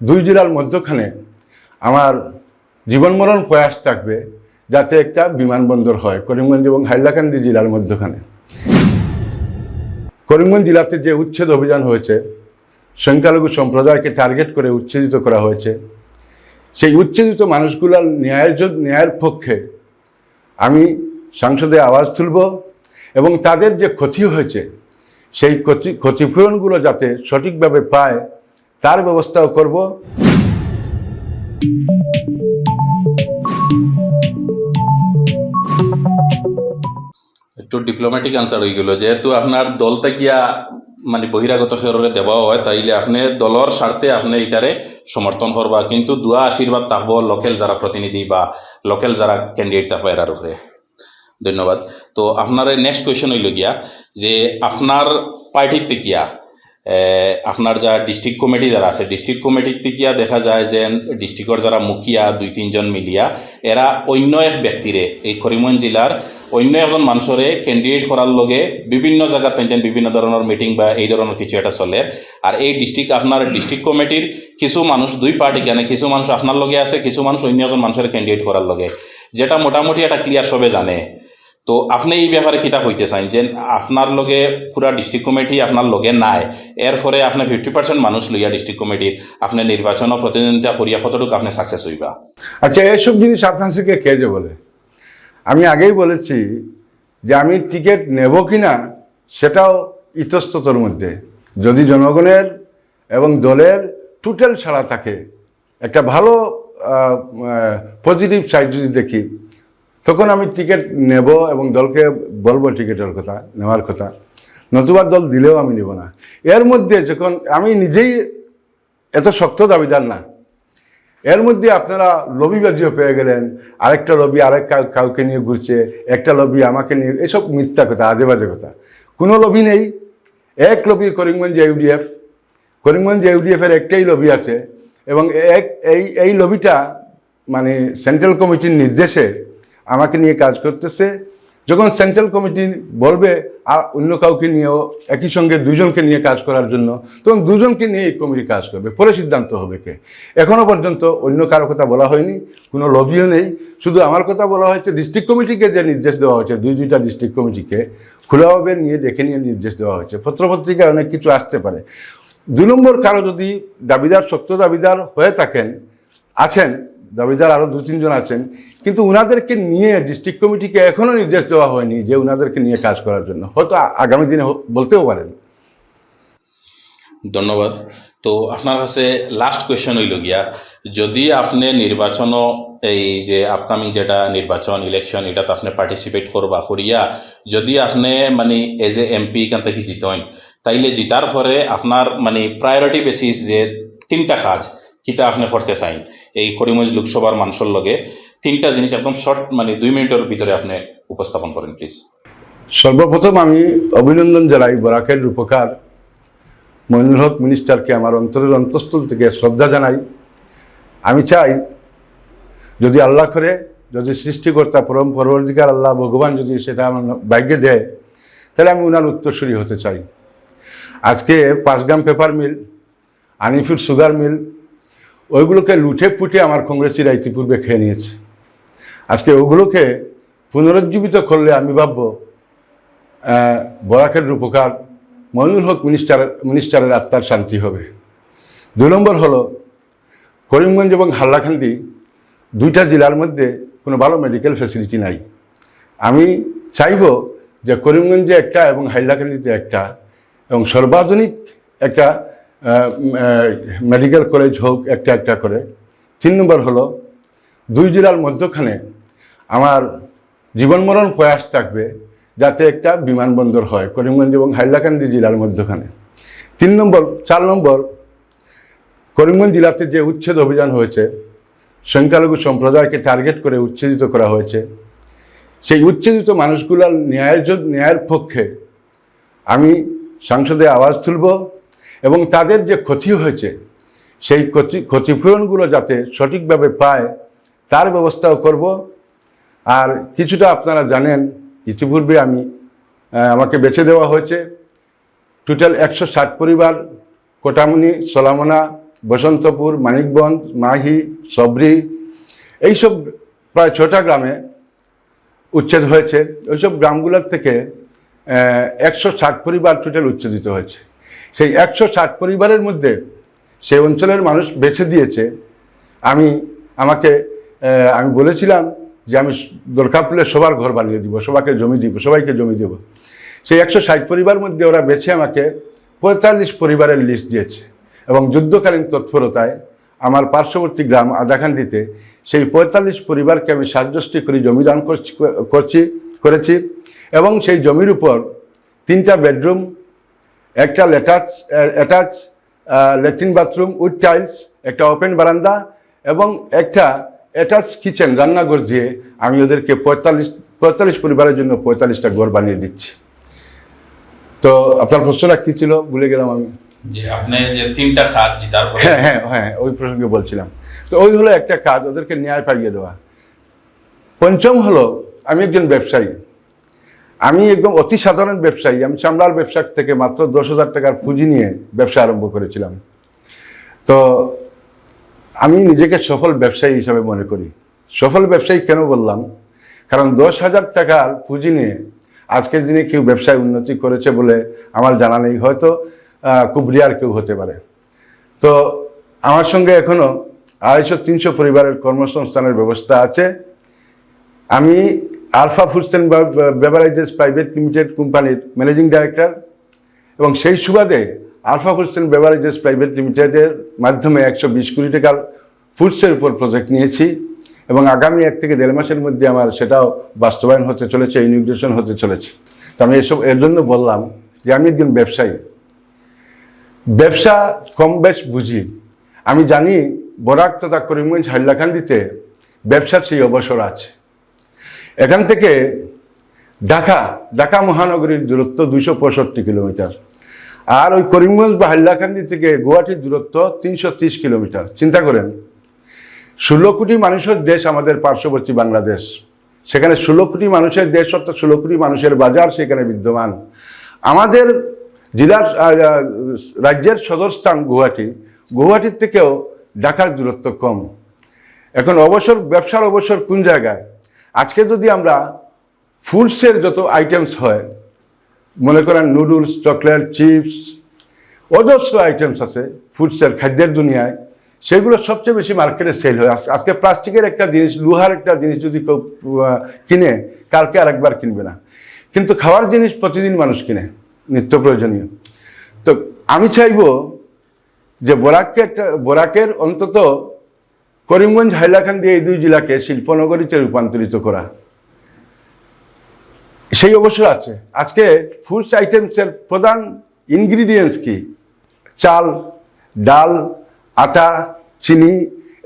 দুই জেলার মধ্যখানে আমার জীবন মরণ প্রয়াস থাকবে যাতে একটা বিমানবন্দর হয় করিমগঞ্জ এবং হাইলাকান্দি জেলার মধ্যখানে। করিমগঞ্জ জেলাতে যে উচ্ছেদ অভিযান হয়েছে, সংখ্যালঘু সম্প্রদায়কে টার্গেট করে উচ্ছেদিত করা হয়েছে, সেই উচ্ছেদিত মানুষগুলোর ন্যায়ের পক্ষে আমি সংসদে আওয়াজ তুলব এবং তাদের যে ক্ষতি হয়েছে সেই ক্ষতিপূরণগুলো যাতে সঠিকভাবে পায় তার ব্যবস্থাও করব। একটু ডিপ্লোম্যাটিক আনসার হয়ে গেল, যেহেতু আপনার দল থাকিয়া মানে বহিরাগত শহরে দেওয়া হয়, তাইলে আপনি দলর স্বার্থে আপনি এটারে সমর্থন করবা, কিন্তু দুয়া আশীর্বাদ থাকবো লোকাল যারা প্রতিনিধি বা লোকাল যারা ক্যান্ডিডেট থাকবে এরার উপরে। ধন্যবাদ। তো আপনার নেক্সট কোয়েশন হইল গিয়া যে আপনার পার্টির থেকিয়া আপনার যা ডিস্ট্রিক্ট কমিটি যারা আছে, ডিস্ট্রিক্ট কমিটির থেকিয়া দেখা যায় যে ডিস্ট্রিক্টর যারা মুখিয়া 2-3 জন মিলিয়া এরা অন্য এক ব্যক্তিরে এই করিমগঞ্জ জেলার অন্য একজন মানুষরে ক্যান্ডিডেট করার লগে বিভিন্ন জায়গা তেন বিভিন্ন ধরনের মিটিং বা এই ধরনের কিছু একটা চলে। আর এই আপনার ডিস্ট্রিক্ট কমিটির কিছু মানুষ দুই পার্টি কেন, কিছু মানুষ আপনার লগে আছে, কিছু মানুষ অন্য একজন মানুষের ক্যান্ডিডেট করার লগে, যেটা মোটামুটি একটা ক্লিয়ার সবে জানে। তো আপনি এই ব্যাপারে কিতা হইতে চান যে আপনার লগে পুরা ডিস্ট্রিক্ট কমিটি আপনার লগে নাই, এরপরে আপনি 50% মানুষ লইয়া ডিস্ট্রিক্ট কমিটির আপনি নির্বাচন প্রতিদ্বন্দ্বিতা করিয়া কতটুকু আপনি সাকসেস হইবা? আচ্ছা, এইসব জিনিস আপনার থেকে কে যে বলে? আমি আগেই বলেছি যে আমি টিকিট নেব কিনা সেটাও ইতস্ততর মধ্যে, যদি জনগণের এবং দলের টোটাল ছাড়া থাকে, একটা ভালো পজিটিভ সাইড যদি দেখি, তখন আমি টিকিট নেব এবং দলকে বলবো টিকিটের কথা, নেওয়ার কথা। নতুবা দল দিলেও আমি নেব না। এর মধ্যে যখন আমি নিজেই এত শক্ত দাবিদার না, এর মধ্যে আপনারা লবিবাজিও পেয়ে গেলেন, আরেকটা লবি আরেক কাউকে নিয়ে ঘুরছে, একটা লবি আমাকে নিয়ে, এসব মিথ্যা কথা, আজে বাজে কথা। কোনো লবি নেই, এক লবি করিমগঞ্জ ইউডিএফ। করিমগঞ্জ ইউডিএফের একটাই লবি আছে এবং এই লবিটা মানে সেন্ট্রাল কমিটির নির্দেশে আমাকে নিয়ে কাজ করতেছে। যখন সেন্ট্রাল কমিটি বলবে আর অন্য কাউকে নিয়েও একই সঙ্গে দুজনকে নিয়ে কাজ করার জন্য, তখন দুজনকে নিয়ে এই কমিটি কাজ করবে, পরে সিদ্ধান্ত হবে কে। এখনও পর্যন্ত অন্য কারো কথা বলা হয়নি, কোনো লবিও নেই, শুধু আমার কথা বলা হয়েছে। ডিস্ট্রিক্ট কমিটিকে যে নির্দেশ দেওয়া হয়েছে, দুইটা ডিস্ট্রিক্ট কমিটিকে খোলাভাবে নিয়ে দেখে নিয়ে নির্দেশ দেওয়া হয়েছে। পত্রপত্রিকায় অনেক কিছু আসতে পারে। 2 নম্বর কারো যদি দাবিদার, শক্ত দাবিদার হয়ে আছেন দাবিদার আরও 2-3 জন আছেন, কিন্তু উনাদেরকে নিয়ে ডিস্ট্রিক্ট কমিটিকে এখনও নির্দেশ দেওয়া হয়নি যে উনাদেরকে নিয়ে কাজ করার জন্য, হয়তো আগামী দিনে বলতেও পারেন। ধন্যবাদ। তো আপনার কাছে লাস্ট কোয়েশন হইল গিয়া, যদি আপনি নির্বাচনও এই যে আপকামিং যেটা নির্বাচন ইলেকশন এটাতে আপনি পার্টিসিপেট করবা করিয়া যদি আপনি মানে এজ এ এমপি এখান থেকে জিতেন, তাইলে জিতার পরে আপনার মানে প্রায়োরিটি বেসিস যে 3টা কাজ কিতা আপনি করতে চান এই করিমগঞ্জ লোকসভার মানুষের লগে, 3টা জিনিস একদম শর্ট মানে 2 মিনিটের ভিতরে আপনি উপস্থাপন করেন প্লিজ। সর্বপ্রথম আমি অভিনন্দন জানাই বরাকের রূপকার মইনুল হক মিনিস্টারকে, আমার অন্তরের অন্তঃস্থল থেকে শ্রদ্ধা জানাই। আমি চাই যদি আল্লাহ করে, যদি সৃষ্টিকর্তা পরম পরবর্তীকার আল্লাহ ভগবান যদি সেটা আমার ভাগ্যে দেয়, তাহলে আমি ওনার উত্তরসূরি হতে চাই। আজকে 5 গ্রাম পেপার মিল, আনিফুর সুগার মিল, ওইগুলোকে লুটে পুটে আমার কংগ্রেসিরা ইতিপূর্বে খেয়ে নিয়েছে। আজকে ওগুলোকে পুনরুজ্জীবিত করলে আমি ভাববো বরাকের রূপকার মইনুল হক মিনিস্টারের আত্মার শান্তি হবে। 2 নম্বর হলো করিমগঞ্জ এবং হাইলাকান্দি 2টা জেলার মধ্যে কোনো ভালো মেডিকেল ফ্যাসিলিটি নাই। আমি চাইব যে করিমগঞ্জে একটা এবং হাইলাকান্দিতে একটা এবং সর্বাধুনিক একটা মেডিকেল কলেজ হোক একটা করে। 3 নম্বর হলো 2 জেলার মধ্যখানে আমার জীবন মরণ প্রয়াস থাকবে যাতে একটা বিমানবন্দর হয় করিমগঞ্জ এবং হাইলাকান্দি জেলার মধ্যখানে। 4 নম্বর করিমগঞ্জ জেলাতে যে উচ্ছেদ অভিযান হয়েছে, সংখ্যালঘু সম্প্রদায়কে টার্গেট করে উচ্ছেদিত করা হয়েছে, সেই উচ্ছেদিত মানুষগুলোর ন্যায়ের পক্ষে আমি সংসদে আওয়াজ তুলব এবং তাদের যে ক্ষতি হয়েছে সেই ক্ষতিপূরণগুলো যাতে সঠিকভাবে পায় তার ব্যবস্থাও করব। আর কিছুটা আপনারা জানেন, ইতিপূর্বে আমাকে বেছে দেওয়া হয়েছে। টোটাল 160 পরিবার কোটামুনি, সোলামনা, বসন্তপুর, মানিকগঞ্জ, মাহি, সবরি, এইসব প্রায় 6টা গ্রামে উচ্ছেদ হয়েছে। ওইসব গ্রামগুলোর থেকে 160 পরিবার টোটাল উচ্ছেদিত হয়েছে। সেই 160 পরিবারের মধ্যে সেই অঞ্চলের মানুষ বেছে দিয়েছে। আমি বলেছিলাম যে আমি দরকার পড়লে সবার ঘর বানিয়ে দিব, সবাইকে জমি দিব। সেই 160 পরিবার মধ্যে ওরা বেছে আমাকে 45 পরিবারের লিস্ট দিয়েছে এবং যুদ্ধকালীন তৎপরতায় আমার পার্শ্ববর্তী গ্রাম আদাখান্দিতে সেই 45 পরিবারকে আমি সাজষ্টি করে জমিদান করেছি এবং সেই জমির উপর 3টা বেডরুম, একটা attach latrine bathroom with tiles, একটা ওপেন বারান্দা এবং একটা অ্যাটাচ কিচেন রান্নাঘর দিয়ে আমি ওদেরকে 45 পরিবারের জন্য 45টা ঘর বানিয়ে দিচ্ছি। তো আপনার প্রশ্নটা কী ছিল ভুলে গেলাম আমি। যে আপনি যে 3টা খাত তারপরে হ্যাঁ ওই প্রসঙ্গে বলছিলাম। তো ওই হলো একটা কাজ, ওদেরকে ন্যায় পাইয়ে দেওয়া। পঞ্চম হলো আমি একজন ব্যবসায়ী, আমি একদম অতি সাধারণ ব্যবসায়ী। আমি চামড়ার ব্যবসা থেকে মাত্র 10,000 টাকার পুঁজি নিয়ে ব্যবসা আরম্ভ করেছিলাম। তো আমি নিজেকে সফল ব্যবসায়ী হিসাবে মনে করি। সফল ব্যবসায়ী কেন বললাম? কারণ 10,000 টাকার পুঁজি নিয়ে আজকের দিনে কেউ ব্যবসায় উন্নতি করেছে বলে আমার জানা নেই, হয়তো খুব রেয়ার কেউ হতে পারে। তো আমার সঙ্গে এখনও 250-300 পরিবারের কর্মসংস্থানের ব্যবস্থা আছে। আমি Alpha Foods and Beverages Private Limited কোম্পানির ম্যানেজিং ডাইরেক্টর এবং সেই সুবাদে Alpha Foods and Beverages Private লিমিটেডের মাধ্যমে 120 কোটি টাকার ফুডসের উপর প্রজেক্ট নিয়েছি এবং আগামী 1 থেকে 1.5 মাসের মধ্যে আমার সেটাও বাস্তবায়ন হতে চলেছে, ইনগ্রেশন হতে চলেছে। তো আমি এর জন্য বললাম যে আমি একজন ব্যবসায়ী, ব্যবসা কম বেশ বুঝি। আমি জানি বরাক তথা করিমগঞ্জ হাইলাকান্দিতে ব্যবসার সেই অবসর আছে। এখান থেকে ঢাকা মহানগরীর দূরত্ব 265 কিলোমিটার, আর ওই করিমগঞ্জ বা হাইলাকান্দি থেকে গুয়াহাটির দূরত্ব 330 কিলোমিটার। চিন্তা করেন, 16 কোটি মানুষের দেশ আমাদের পার্শ্ববর্তী বাংলাদেশ, সেখানে 16 কোটি মানুষের দেশ অর্থাৎ 16 কোটি মানুষের বাজার সেখানে বিদ্যমান। আমাদের জেলার রাজ্যের সদরস্থান গুয়াহাটির থেকেও ঢাকার দূরত্ব কম। এখন ব্যবসার অবসর কোন জায়গায়? আজকে যদি আমরা ফুডসের যত আইটেমস হয়, মনে করেন নুডলস, চকলেট, চিপস, অজস্র আইটেমস আছে ফুডসের, খাদ্যের দুনিয়ায়, সেগুলো সবচেয়ে বেশি মার্কেটে সেল হয়। আজকে প্লাস্টিকের একটা জিনিস, লোহার একটা জিনিস যদি কেউ কিনে, কালকে আরেকবার কিনবে না। কিন্তু খাওয়ার জিনিস প্রতিদিন মানুষ কিনে, নিত্য প্রয়োজনীয়। তো আমি চাইব যে বরাকের অন্তত করিমগঞ্জ হাইলাকান্দি এই 2 জেলাকে শিল্পনগরীতে রূপান্তরিত করা, সেই অবসর আছে। আজকে ফুডস আইটেমসের প্রধান ইনগ্রিডিয়েন্টস কি? চাল, ডাল, আটা, চিনি,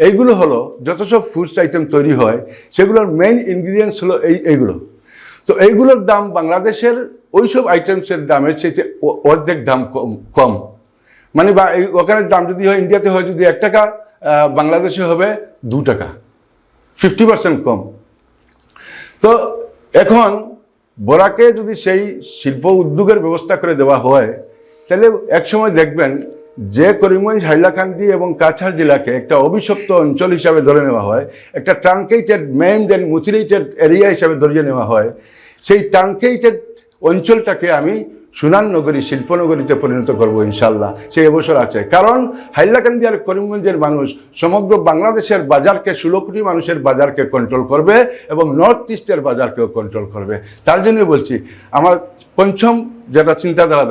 এইগুলো হলো যত সব ফুডস আইটেম তৈরি হয় সেগুলোর মেইন ইনগ্রিডিয়েন্টস হলো এইগুলো। তো এইগুলোর দাম বাংলাদেশের ওইসব আইটেমসের দামের চাইতে অর্ধেক দাম কম। মানে ওখানের দাম যদি হয়, ইন্ডিয়াতে হয় যদি 1 টাকা, বাংলাদেশে হবে 2 টাকা, 50% কম। তো এখন বরাকে যদি সেই শিল্প উদ্যোগের ব্যবস্থা করে দেওয়া হয়, তাহলে একসময় দেখবেন যে করিমগঞ্জ, হাইলাকান্দি এবং কাছাড় জেলাকে একটা অভিশপ্ত অঞ্চল হিসাবে ধরে নেওয়া হয়, একটা ট্রাঙ্কেটেড, মেইমড অ্যান্ড মুথিলেটেড এরিয়া হিসাবে ধরিয়ে নেওয়া হয়, সেই ট্রাঙ্কেটেড অঞ্চলটাকে আমি সুনাম নগরী, শিল্পনগরীতে পরিণত করব ইনশাল্লাহ। সেই অবসর আছে, কারণ হাইলাকান্দি আর করিমগঞ্জের মানুষ সমগ্র বাংলাদেশের বাজারকে, 16 কোটি মানুষের বাজারকে কন্ট্রোল করবে এবং নর্থ ইস্টের বাজারকেও কন্ট্রোল করবে। তার জন্য বলছি, আমার পঞ্চম যেটা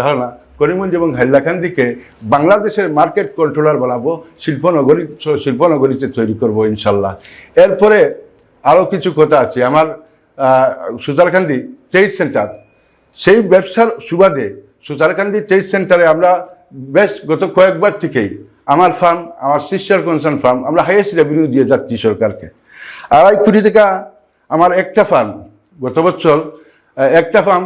ধারণা, করিমগঞ্জ এবং হাইলাকান্দিকে বাংলাদেশের মার্কেট কন্ট্রোলার বানাবো, শিল্পনগরীতে তৈরি করব ইনশাল্লাহ। এরপরে আরও কিছু কথা আছে। আমার সুতারকান্দি ট্রেড সেন্টার, সেই ব্যবসার সুবাদে সুতারকান্দি ট্রেড সেন্টারে আমরা বেশ গত কয়েকবার থেকেই আমার ফার্ম, আমার সিস্টার কনসার্ন ফার্ম, আমরা হাইয়েস্ট রেভিনিউ দিয়ে যাচ্ছি সরকারকে। 2.5 কোটি টাকা আমার একটা ফার্ম, গত বছর একটা ফার্ম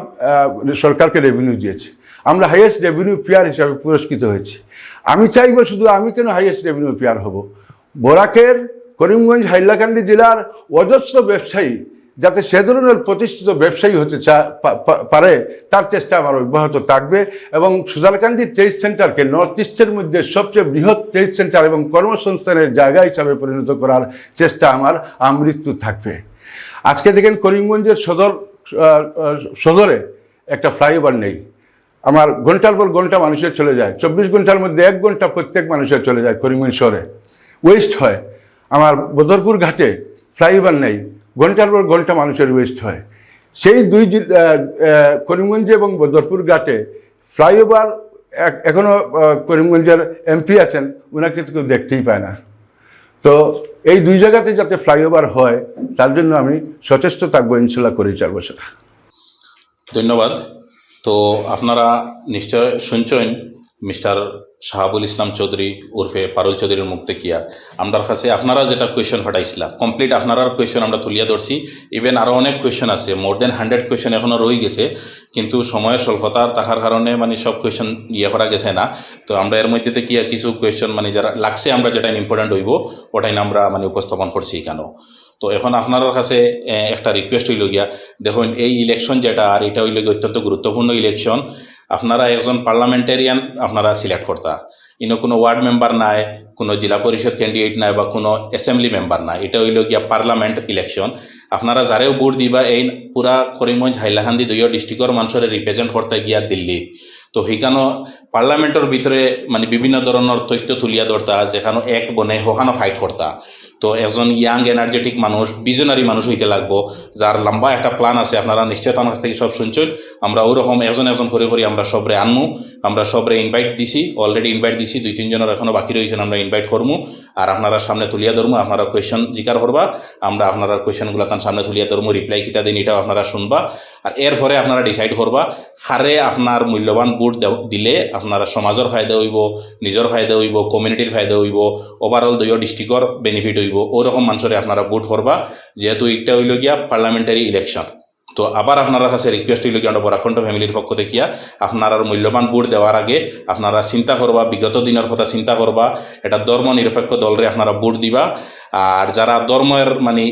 সরকারকে রেভিনিউ দিয়েছে। আমরা হাইয়েস্ট রেভিনিউ পেয়ার হিসাবে পুরস্কৃত হয়েছি। আমি চাইব, শুধু আমি কেন হাইয়েস্ট রেভিনিউ পেয়ার হব, বরাকের, করিমগঞ্জ, হাইলাকান্দি জেলার অজস্র ব্যবসায়ী যাতে সে ধরনের প্রতিষ্ঠিত ব্যবসায়ী হতে পারে তার চেষ্টা আমার অব্যাহত থাকবে এবং সুজালকান্দি ট্রেড সেন্টারকে নর্থ ইস্টের মধ্যে সবচেয়ে বৃহৎ ট্রেড সেন্টার এবং কর্মসংস্থানের জায়গা হিসাবে পরিণত করার চেষ্টা আমার আমৃত্যু থাকবে। আজকে দেখেন করিমগঞ্জের সদরে একটা ফ্লাইওভার নেই, আমার ঘন্টার পর ঘন্টা মানুষের চলে যায়, 24 ঘন্টার মধ্যে 1 ঘন্টা প্রত্যেক মানুষের চলে যায় করিমগঞ্জ শহরে, ওয়েস্ট হয়। আমার বদরপুর ঘাটে ফ্লাইওভার নেই, ঘন্টার পর ঘন্টা মানুষের ওয়েস্ট হয়। সেই করিমগঞ্জ এবং বদরপুর ঘাটে ফ্লাইওভার এখনও করিমগঞ্জের এমপি আছেন, ওনাকে কেউ দেখতেই পায় না। তো এই 2 জায়গাতে যাতে ফ্লাইওভার হয় তার জন্য আমি সচেষ্ট থাকবো, ইনশাল্লাহ করে চালবো সেটা। ধন্যবাদ। তো আপনারা নিশ্চয় শুনছেন মিস্টার শাহাবুল ইসলাম চৌধুরী উর্ফে পারুল চৌধুরীর মুখ থেকে আমার কাছে আপনারা যেটা কোয়েশন পাঠাইছিলা কমপ্লিট আপনার কোয়েশন আমরা তুলিয়া ধরছি। ইভেন আরও অনেক কোয়েশন আছে, মোর দেন 100 কোয়েশন এখনও রয়ে গেছে, কিন্তু সময়ের স্বল্পতার থাকার কারণে মানে সব কোয়েশন করা গেছে না। তো আমরা এর মধ্যে থেকে কিছু কোয়েশন মানে যারা লাগছে আমরা যেটা ইম্পর্টেন্ট হইব ওটাই আমরা মানে উপস্থাপন করছি কেন। তো এখন আপনার কাছে একটা রিকোয়েস্ট হইল গিয়া, দেখুন এই ইলেকশন যেটা আর এটা হইল গিয়ে অত্যন্ত গুরুত্বপূর্ণ ইলেকশন। আপনারা একজন পার্লামেন্টারিয়ান আপনারা সিলেক্ট করতা, ইনো কোনো ওয়ার্ড মেম্বার নাই, কোনো জেলা পরিষদ ক্যান্ডিডেট নাই বা কোনো অ্যাসেম্বলি মেম্বার নাই, এটা হইল গিয়া পার্লামেন্ট ইলেকশন। আপনারা যারেও ভোট দিবা এই পুরা করিমগঞ্জ হাইলাকান্দি 2 ডিস্ট্রিক্টর মানুষের রিপ্রেজেন্ট করতে গিয়া দিল্লি। তো সেইখানে পার্লামেন্টের ভিতরে মানে বিভিন্ন ধরনের তথ্য তুলিয়া ধরতা, যেখানে এক বনে ওখানে ফাইট করতা। তো একজন ইয়াং এনার্জেটিক মানুষ, ভিজনারি মানুষ হইতে লাগবো, যার লম্বা একটা প্ল্যান আছে। আপনারা নিশ্চয় তার কাছ থেকে সব শুনছেন। আমরা ওরকম একজন করে আমরা সবরে আনমু, আমরা সবরে ইনভাইট দিছি, অলরেডি ইনভাইট দিছি, 2-3 জনের এখনও বাকি রয়েছেন, আমরা ইনভাইট করবো। আর আপনারা সামনে তুলিয়া ধরবো, আপনারা কোয়েশন জিকার করবা, আমরা আপনারা কোয়েশনগুলো তার সামনে তুলিয়া ধরবো, রিপ্লাই কিতা দিন এটাও আপনারা শুনবা। আর এরপরে আপনারা ডিসাইড করবা খারে আপনার মূল্যবান ভোট দিলে আপনারা সমাজের ফায়দা হইব, নিজের ফায়দা হইব, কমিউনিটির ফায়দা হইব, ওভারঅল 2 ডিস্ট্রিক্টর বেনিফিট হইব, ওরকম মানুষের আপনারা ভোট করবা। যেহেতু এটা হইল গিয়া পার্লামেন্টারি ইলেকশন। তো আবার আপনার কাছে রিকোয়েস্ট হইল গিয়া বরাকণ্ঠ ফ্যামিলির পক্ষ থেকে আপনার মূল্যবান ভোট দেওয়ার আগে আপনারা চিন্তা করবা, বিগত দিনের কথা চিন্তা করবা, এটা ধর্ম নিরপেক্ষ দলরে আপনারা ভোট দিবা। আর যারা ধর্মের মানে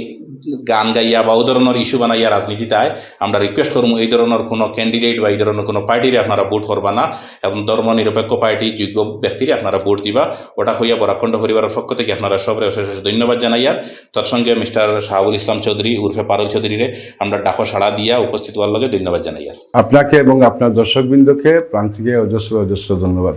গান গাইয়া বা ও ধরনের ইস্যু বানাইয়া রাজনীতিতে আয়, আমরা রিকোয়েস্ট করবো এই ধরনের কোনো ক্যান্ডিডেট বা এই ধরনের কোনো পার্টিরে আপনারা ভোট করবা না, এবং ধর্ম নিরপেক্ষ পার্টি যোগ্য ব্যক্তিরে আপনারা ভোট দিবা। ওটা হইয়া বরাকণ্ঠ পরিবারের পক্ষ থেকে আপনারা সবরে অশেষ ধন্যবাদ জানাই। আর তার সঙ্গে মিস্টার শাহাবুল ইসলাম চৌধুরী উর্ফে পারুল চৌধুরীরে আমরা ডাকো সাড়া দিয়া উপস্থিত হওয়ার লগে ধন্যবাদ জানাই। আপনাকে এবং আপনার দর্শকবৃন্দকে প্রাণ থেকে অজস্র ধন্যবাদ।